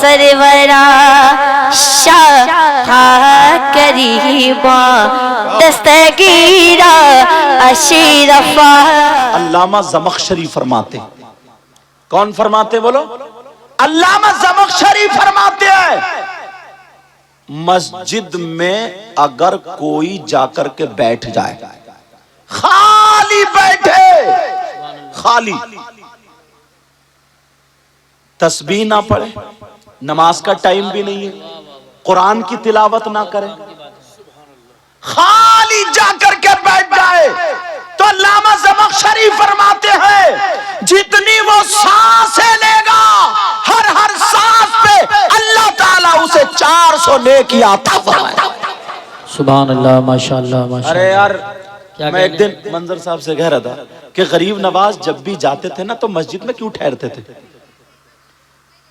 سرورا شاہ قریبا دستگیرا اشرفا. علامہ زمخشری فرماتے، کون فرماتے بولو؟ علامہ زمخشری فرماتے ہیں مسجد میں اگر کوئی جا کر کے بیٹھ جائے، خالی بیٹھے، خالی، تسبیح نہ پڑھے، نماز کا ٹائم بھی نہیں ہے، قرآن کی تلاوت نہ کرے، خالی جا کر کے بیٹھ جائے، تو علامہ زمخشری فرماتے ہیں جتنی وہ سانسیں لے گا، ہر سانس پہ اللہ تعالیٰ اسے 400 نیکی عطا فرمائے. سبحان اللہ، ماشاءاللہ ماشاءاللہ. ارے یار میں ایک دن منظر صاحب سے کہہ رہا تھا کہ غریب نواز جب بھی جاتے تھے نا تو مسجد میں کیوں ٹھہرتے تھے؟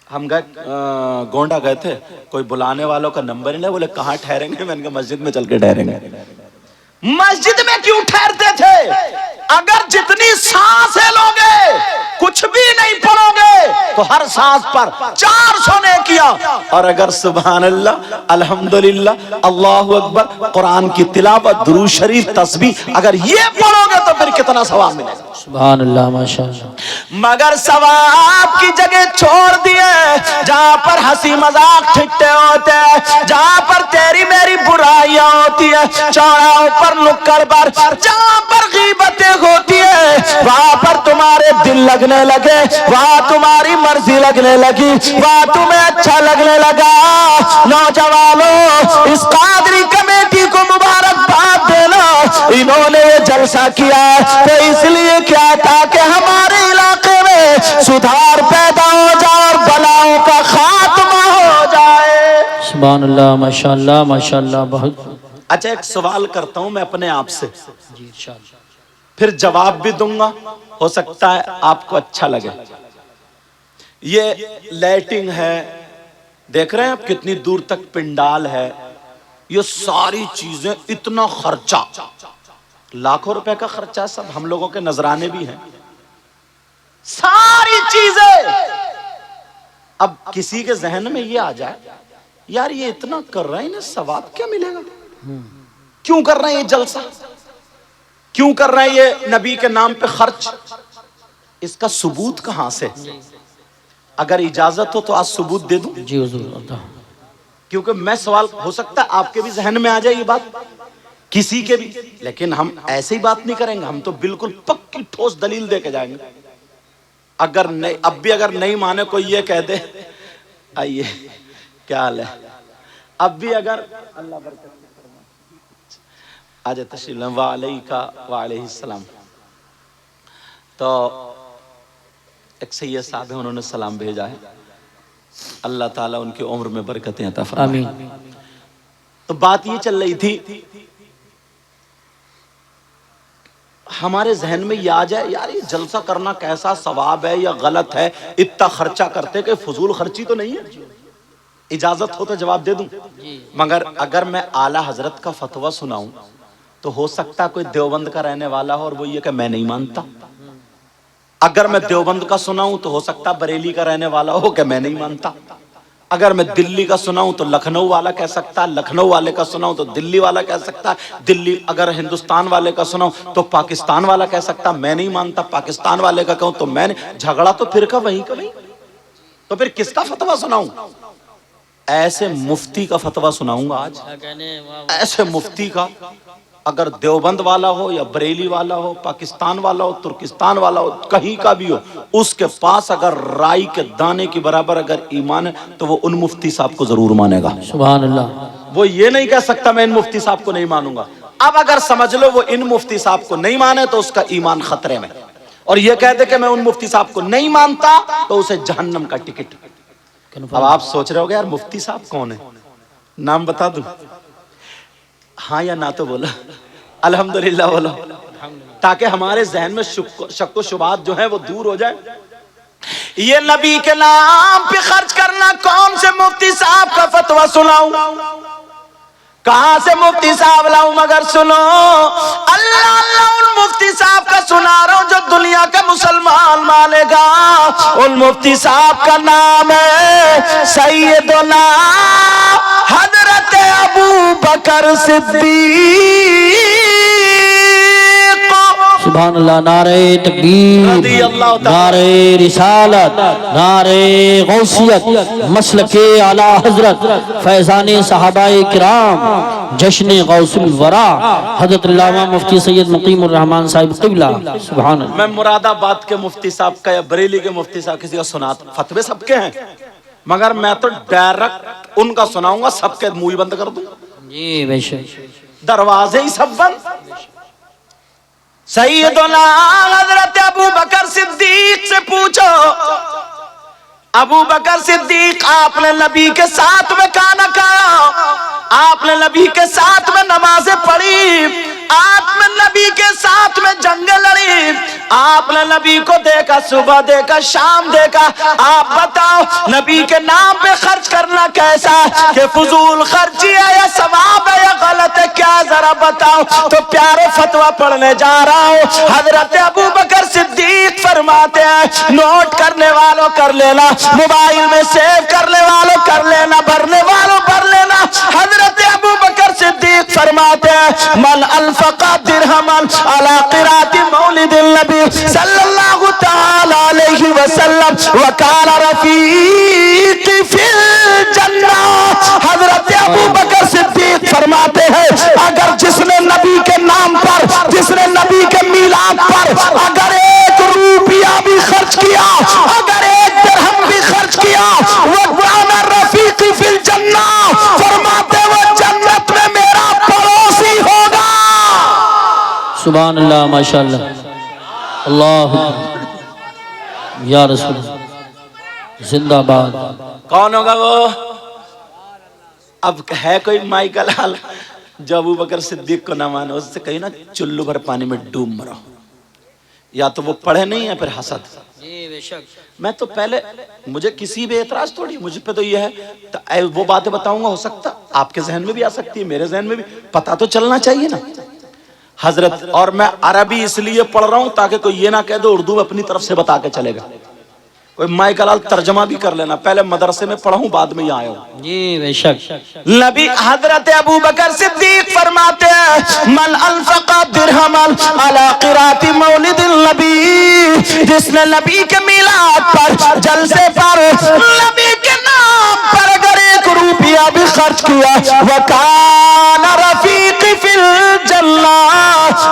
ہم گئے گونڈا گئے تھے، کوئی بلانے والوں کا نمبر ہی نہیں، بولے کہاں ٹھہریں گے؟ میں نے کہا مسجد میں چل کے ٹھہریں گے. مسجد میں کیوں ٹھہرتے تھے؟ اگر جتنی سانسیں لوگے کچھ بھی نہیں پڑھو گے تو ہر سانس پر 400 نے کیا، اور اگر سبحان اللہ الحمدللہ اللہ اکبر قرآن کی تلاوت درود شریف تسبیح اگر یہ پڑھو گے تو پھر کتنا ثواب ملے گا. سبحان اللہ ماشاءاللہ. مگر ثواب کی جگہ چھوڑ دیے جہاں پر ہنسی مذاق ٹھٹے ہوتے ہیں، جہاں پر تیری میری برائیاں ہوتی ہیں، چوراہوں پر نکڑ پر جہاں پر غیبتیں ہوتی ہیں، وہاں پر تمہارے دل لگنے لگے، وہاں تمہاری مرضی لگنے لگی، وہاں تمہیں اچھا لگنے لگا. نوجوانوں اس قادری کمیٹی کو مبارکباد دینا، انہوں نے یہ جلسہ کیا ہے تو اس لیے کیا تاکہ ہمارے علاقے میں سدھار پیدا ہو جائے اور بلاؤں کا خاتمہ ہو جائے. سبحان اللہ ماشاءاللہ ماشاءاللہ. بہت اچھا ایک سوال کرتا ہوں میں اپنے آپ سے، جی انشاءاللہ. پھر جواب بھی دوں گا، ہو سکتا ہے آپ کو اچھا لگے. یہ لائٹنگ ہے، دیکھ رہے ہیں آپ کتنی دور تک پنڈال ہے، یہ ساری چیزیں اتنا خرچہ، لاکھوں روپے کا خرچہ، سب ہم لوگوں کے نذرانے بھی ہیں، ساری چیزیں. اب کسی کے ذہن میں یہ آ جائے یار یہ اتنا کر رہے ہیں انہیں ثواب کیا ملے گا؟ کیوں کر رہے ہیں یہ جلسہ؟ کیوں کر رہے ہیں یہ نبی کے نام پہ خرچ؟ اس کا ثبوت کہاں سے؟ اگر اجازت ہو تو آج ثبوت دے دوں، جی حضور. اللہ. کیونکہ میں سوال ہو سکتا ہے آپ کے بھی ذہن میں آ جائے یہ بات، کسی کے بھی، لیکن ہم ایسے ہی بات نہیں کریں گے، ہم تو بالکل پکی ٹھوس دلیل دے کے جائیں گے. اگر نہیں، اب بھی اگر نہیں مانے کوئی یہ کہہ دے آئیے کیا حال ہے، اب بھی اگر اللہ برکت آج تشریف لیں وعلیکہ وعلیہ السلام. تو ایک سید صاحب ہیں انہوں نے سلام بھیجا ہے، اللہ تعالیٰ ان کی عمر میں برکتیں عطا فرمائے. آمین. تو بات یہ چل رہی تھی ہمارے ذہن میں یہ آ جائے یار یہ جلسہ کرنا کیسا ثواب ہے یا غلط ہے، اتنا خرچہ کرتے کہ فضول خرچی تو نہیں ہے. اجازت ہو تو جواب دے دوں، مگر اگر میں اعلیٰ حضرت کا فتویٰ سناؤں تو ہو سکتا کوئی دیوبند کا رہنے والا ہو اور وہ یہ کہ میں نہیں مانتا. اگر میں دیوبند کا سناؤں تو ہو سکتا بریلی کا رہنے والا ہو کہ میں نہیں مانتا. اگر میں دلی کا سناؤں تو لکھنؤ والا کہہ سکتا، لکھنؤ والے کا سناؤں تو دلی والا کہہ سکتا، دلی اگر ہندوستان والے کا سناؤں تو پاکستان والا کہہ سکتا میں نہیں مانتا، پاکستان والے کا کہوں تو میں نہیں. جھگڑا تو پھر کا وہیں کا وہیں، تو پھر کس کا فتویٰ سناؤں؟ ایسے مفتی کا فتویٰ سناؤں گا آج، ایسے مفتی کا. اگر دیوبند والا ہو یا بریلی والا ہو، پاکستان والا ہو، ترکستان والا ہو، کہیں کا بھی ہو، اس کے پاس اگر رائی کے دانے کی برابر اگر ایمان ہے تو وہ ان مفتی صاحب کو ضرور مانے گا. سبحان اللہ. وہ یہ نہیں کہہ سکتا میں ان مفتی صاحب کو نہیں مانوں گا. اب اگر سمجھ لو وہ ان مفتی صاحب کو نہیں مانے تو اس کا ایمان خطرے میں، اور یہ کہہ دے کہ میں ان مفتی صاحب کو نہیں مانتا تو اسے جہنم کا ٹکٹ. اب آپ سوچ رہے ہو گے یار مفتی صاحب کون ہے، نام بتا دوں؟ ہاں یا نہ تو بولا، الحمدللہ بولو، تاکہ ہمارے ذہن میں شک و شبہات جو ہیں وہ دور ہو جائے. یہ نبی کے نام پہ خرچ کرنا کون سے مفتی صاحب کا فتویٰ سناؤں؟ کہاں سے مفتی صاحب لاؤں مگر سنو اللہ اللہ ان مفتی صاحب کا سنا رہا ہوں جو دنیا کا مسلمان مانے گا. ان مفتی صاحب کا نام ہے سیدنا حضرت ابو بکر صدیق. سبحان اللہ. نعرہ تکبیر، رضی اللہ تعالی، نعرہ رسالت، نعرہ غوثیت، مسلک اعلی حضرت، فیضان صحابہ کرام، جشن غوث الورا حضرت علامہ مفتی سید مقیم الرحمان صاحب قبلہ. سبحان اللہ. میں مراد آباد کے مفتی صاحب کا یا بریلی کے مفتی صاحب کسی کا سناتا، فتوے سب کے ہیں مگر میں تو ڈائریکٹ ان کا سناؤں گا، سب کے منہ ہی بند کر دوں، جی بے شک. دروازے ہی سب بند. سیدنا حضرت ابو بکر صدیق سے پوچھو، ابو بکر صدیق آپ نے نبی کے ساتھ میں کھانا کھایا، آپ نے نبی کے ساتھ میں نمازیں پڑھی، آپ نے نبی کے ساتھ میں جنگیں لڑی، آپ نے نبی کو دیکھا، صبح دیکھا، شام دیکھا. آپ بتاؤ نبی کے نام پہ خرچ کرنا کیسا کہ فضول خرچی ہے یا ثواب ہے یا غلط ہے، کیا ذرا بتاؤ. تو پیارے فتویٰ پڑھنے جا رہا ہوں. حضرت ابو بکر صدیق فرماتے ہیں، نوٹ کرنے والوں کر لینا، موبائل میں سیو کرنے والوں کر لینا، بھرنے والوں بھر لینا. حضرت ابو بکر صدیق فرماتے ہیں، من انفق درہما علی قراءۃ مولد النبی صلی اللہ تعالی علیہ وسلم وکان رفیقی فی الجنہ. حضرت ابو بکر صدیق فرماتے ہیں، اگر جس نے نبی کے نام پر، جس نے نبی کے میلاد پر اگر 1 روپیہ بھی خرچ کیا، اگر 1 درہم بھی خرچ کیا، وکان رفیقی فی الجنہ، فرماتے وہ جنت میں میرا پڑوسی ہوگا. سبحان اللہ. ماشاءاللہ. اللہ یا رسول اللہ. زندہ باد. کون ہوگا وہ؟ اب ہے کوئی مائی کا لال جو ابو بکر صدیق کو نہ مانے؟ اس سے کہیں نا چلو بھر پانی میں ڈوب مرو. یا تو وہ پڑھے نہیں ہے، پھر حسد. میں تو پہلے مجھے کسی بھی اعتراض تھوڑی، مجھے پہ تو یہ ہے وہ باتیں بتاؤں گا، ہو سکتا آپ کے ذہن میں بھی آ سکتی ہے، میرے ذہن میں بھی، پتہ تو چلنا چاہیے نا حضرت. اور میں عربی اس لیے پڑھ رہا ہوں تاکہ کوئی یہ نہ کہہ دو اردو میں اپنی طرف سے بتا کے چلے گا. کوئی مائی کلال ترجمہ بھی کر لینا، پہلے مدرسے میں پڑھا ہوں بعد میں یہاں آیا ہوں. جی بے شک. نبی حضرت ابو بکر صدیق فرماتے ہیں، من انفق درہما علی قراءۃ مولد النبی، جس نے نبی کے میلاد پر، جلسے پر، نبی کے نام پر اگر 1 روپیہ بھی خرچ کیا، وکان رفیقی فی الجنہ،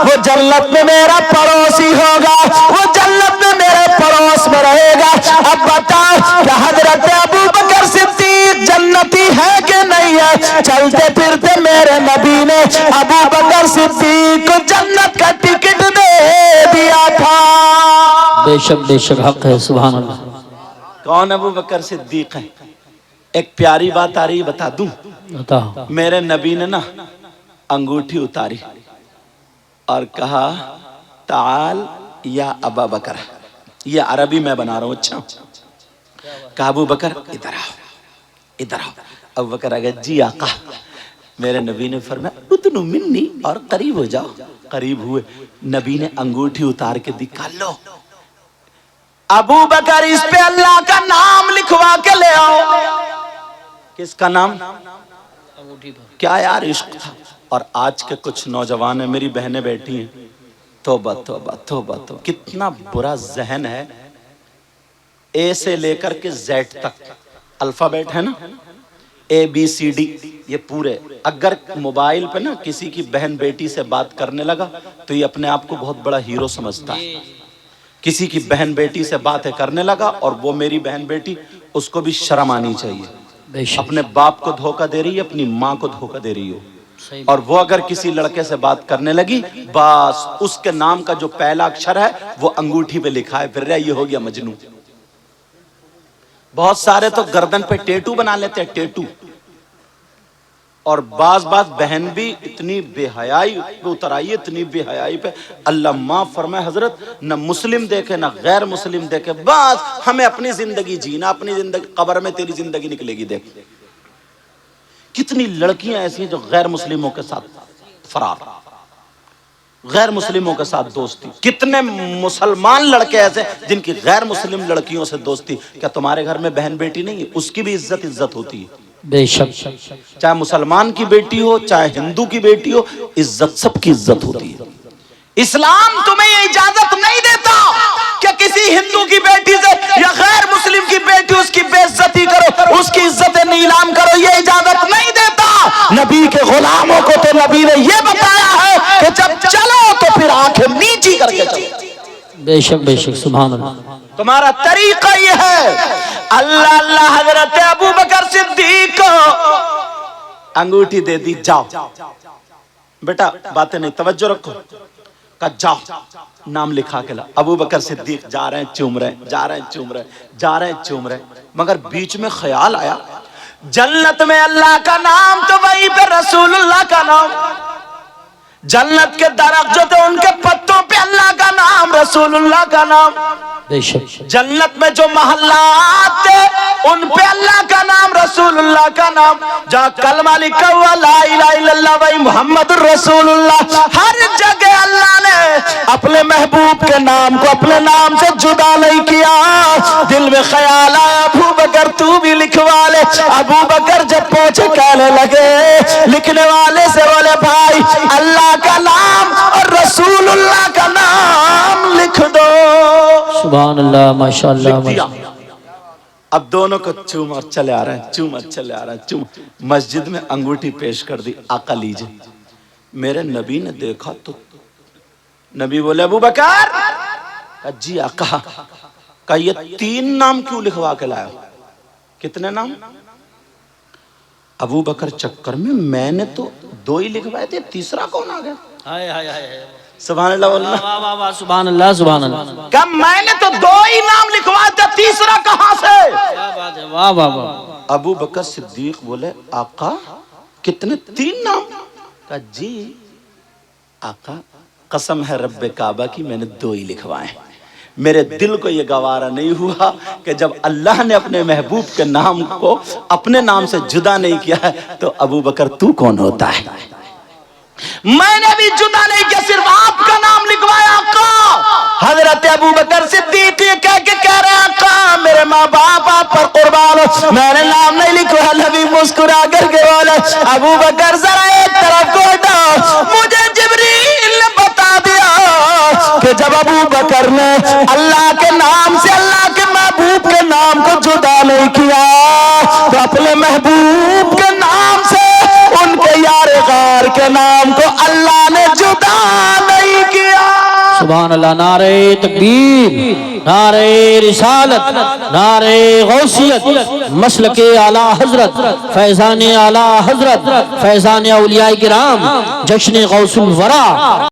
وہ جنت میں میرا پڑوسی ہوگا، وہ جنت میں میرے پڑوس میں رہے گا. اب بتاؤ کہ حضرت ابو بکر صدیق جنتی ہے کہ نہیں ہے؟ چلتے پھرتے میرے نبی نے ابو بکر صدیق کو جنت کا ٹکٹ دے دیا تھا. بے شک بے شک حق ہے. سبحان اللہ. کون ابو بکر صدیق ہے؟ ایک پیاری بات آ رہی بتا دوں. بتاؤ. میرے نبی نے نا انگوٹھی اتاری اور کہا تعال یا ابا بکر. یہ عربی میں بنا رہا ہوں. اچھا کہا ابو بکر ادھر آؤ، ادھر آؤ. ابو بکر آگے جی آقا. میرے نبی نے فرمایا ادنو منی، اور قریب ہو جاؤ. قریب ہوئے، نبی نے انگوٹھی اتار کے دکھا. لو ابو بکر اس پہ اللہ کا نام لکھوا کے لے آؤ. کس کا نام؟ کیا یار عشق تھا. اور آج کے کچھ نوجوان ہیں، میری بہنیں بیٹھی ہیں، توبہ توبہ توبہ توبہ، کتنا برا ذہن ہے. اے سے لے کر کے زیڈ تک الفابیٹ ہے نا، اے بی سی ڈی، یہ پورے. اگر موبائل پہ نا کسی کی بہن بیٹی سے بات کرنے لگا تو یہ اپنے آپ کو بہت بڑا ہیرو سمجھتا ہے. کسی کی بہن بیٹی سے باتیں کرنے لگا اور وہ میری بہن بیٹی، اس کو بھی شرم آنی چاہیے. اپنے باپ کو دھوکہ دے رہی ہے، اپنی ماں کو دھوکہ دے رہی ہو. اور وہ اگر کسی لڑکے سے بات کرنے لگی، بس اس کے نام کا جو پہلا اکشر ہے وہ انگوٹھی پہ لکھا ہے، پھر رہا یہ ہو گیا مجنون. بہت سارے تو گردن پہ ٹیٹو بنا لیتے ہیں، ٹیٹو. اور بعض بہن بھی اتنی بے حیائی پہ اتر آئی، اتنی بے حیائی پہ اللہ معاف فرمائے حضرت، نہ مسلم دیکھے نہ غیر مسلم دیکھے، بس ہمیں اپنی زندگی جینا، اپنی زندگی، قبر میں تیری زندگی نکلے گی. دیکھ کتنی لڑکیاں ایسی ہیں جو غیر مسلموں کے ساتھ فرار، غیر مسلموں کے ساتھ دوستی، کتنے مسلمان لڑکے ایسے جن کی غیر مسلم لڑکیوں سے دوستی۔ کیا تمہارے گھر میں بہن بیٹی نہیں ہے؟ اس کی بھی عزت ہوتی ہے، بے شک، چاہے مسلمان کی بیٹی ہو چاہے ہندو کی بیٹی ہو، عزت سب کی عزت ہوتی ہے۔ اسلام تمہیں یہ اجازت نہیں دیتا کہ کسی ہندو کی بیٹی سے یا غیر مسلم کی بیٹی اس کی بے عزتی کرو، اس کی عزت نیلام کرو، یہ اجازت نہیں دیتا۔ نبی کے غلاموں کو تو نبی نے یہ بتایا ہے کہ جب چلو تو پھر آنکھیں نیچی کر کے چلو۔ بے شک، سبحان اللہ۔ تمہارا طریقہ یہ ہے۔ اللہ حضرت ابو بکر صدیق کو انگوٹھی دے دی، جاؤ بیٹا، باتیں نہیں، توجہ رکھو، کہا جاؤ نام لکھا کے لا۔ ابو بکر صدیق جا رہے ہیں، چوم رہے ہیں، جا رہے ہیں، چوم رہے ہیں، جا رہے ہیں، چوم رہے ہیں، مگر بیچ میں خیال آیا جنت میں اللہ کا نام تو وہیں پہ رسول اللہ کا نام، جنت کے درخت جو تھے ان کے پتوں پہ اللہ کا نام، رسول اللہ کا نام، بے شک، جنت میں جو محلات تھے ان پہ اللہ کا نام، رسول اللہ کا نام، جہاں کلمہ لکھا ہوا لا الہ الا اللہ و محمد الرسول اللہ، ہر جگہ اللہ نے اپنے محبوب کے نام کو اپنے نام سے جدا نہیں کیا۔ دل میں خیال آیا ابو بکر تو بھی لکھوا لے۔ ابو بکر جب پہنچے کہنے لگے، لکھنے والے سے بولے بھائی اللہ کا نام اور رسول اللہ کا نام لکھ دو۔ سبحان اللہ، ماشاءاللہ۔ اب دونوں کو چوم اور چلے آ رہے ہیں، چوم اور چلے آ رہے ہیں، چوم۔ مسجد میں انگوٹھی پیش کر دی، آقا لیجئے۔ میرے نبی نے دیکھا تو نبی بولے ابو بکر، کہا جی آقا، کہا یہ 3 نام کیوں لکھوا کے لایا؟ کتنے نام؟ ابو بکر چکر میں نے تو 2 ہی لکھوائے تھے، تیسرا کون آ گیا؟ سبحان اللہ واللہ، سبحان اللہ، سبحان اللہ۔ کہ میں نے تو 2 ہی نام لکھوائے تھے، تیسرا کہاں سے؟ واہ واہ واہ۔ ابو بکر صدیق بولے آقا کتنے؟ 3 نام؟ کہا جی آقا قسم ہے رب کعبہ کی میں نے 2 ہی لکھوائے ہیں۔ میرے دل کو یہ گوارا نہیں ہوا کہ جب اللہ نے اپنے محبوب کے نام کو اپنے نام سے جدا نہیں کیا ہے تو ابو بکر تو کون ہوتا ہے؟ میں نے بھی جدا نہیں کیا، صرف آپ کا نام لکھوایا آقا۔ حضرت ابو بکر صدیق یہ کہہ کے کہہ رہے آقا میرے ماں باپ آپ پر قربان ہو، میں نے نام نہیں لکھوایا۔ نبی مسکرا کر کے بولے ابو بکر ذرا ایک طرف کو ہٹاؤ، مجھے جبریل نے بتا دیا کہ جب ابو بکر نے اللہ کے نام سے اللہ کے محبوب کے نام کو جدا نہیں کیا تو اپنے محبوب کے نام سے ان کے یار غار کے نام کو اللہ نے جدا نہیں کیا۔ سبحان اللہ، نعرہ تکبیر، نعرہ رسالت، نعرہ غوثیت، مسلک اعلی حضرت، فیضان اعلی حضرت، فیضان اولیاء کرام، جشن غوث الورا۔